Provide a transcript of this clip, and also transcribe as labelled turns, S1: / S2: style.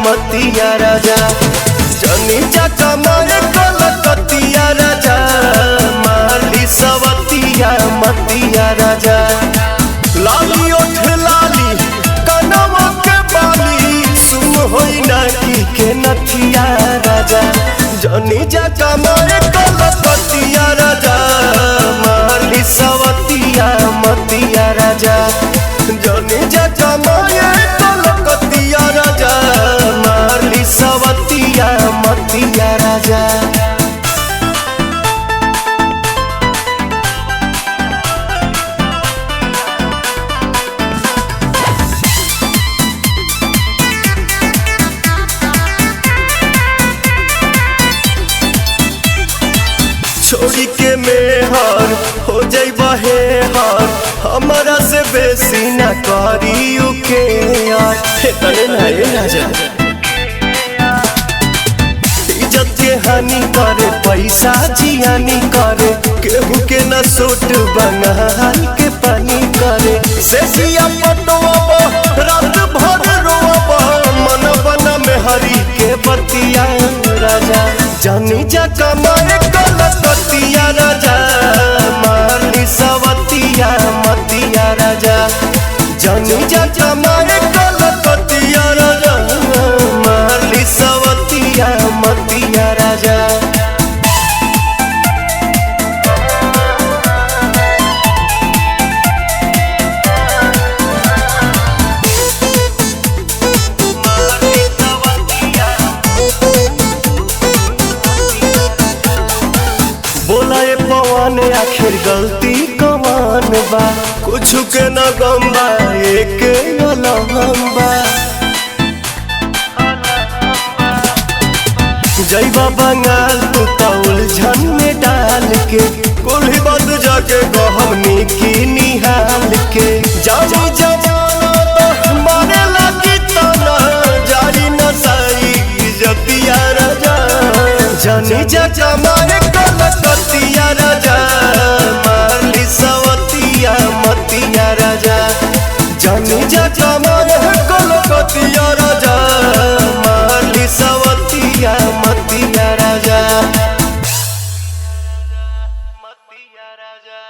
S1: मतिया राजा जनी चाचा मारे कलकतिया राजा माली सवतिया मतिया राजा लाली ओठ लाली कनवा के बाली सुन होई नाकी के नथिया राजा जनी चाचा मारे कलकतिया राजा माली सवतिया मतिया राजा जनी चाचा मारे कलकतिया राजा माली सवतिया मतिया राजा छोड़ी के मेहर हो जाइबा हे हर हमारा से बेसी न करियो के यार तने ना ए राजा इज्जत के हानि करे पैसा जियानी करे केहू के न सूट बंगाल के पानी करे से जिया पटवा रात भर रोवा मन बना में हरी के बतिया राजा जानी जा कमाए कलकतिया राजा माली सवतिया मतिया राजा जानी जा कमाए कलकतिया राजा माली सवतिया मतिया राजा बोला ये पवन आखिर गलती कमान बा कुछ के न गम्बा एक लम्बा जैबा बंगाल तू उलझन में डाल के कुल्ही बंद जाके गहमनी की निहाल के जानी जमाना तो मारे लगी तना जारी नसाई जतिया राजा जानी जा मारे कलकतिया राजा माली सवतिया मतिया राजा जानी जा मारे कलकतिया राजा माली सवतिया मतिया राजा मतिया राजा।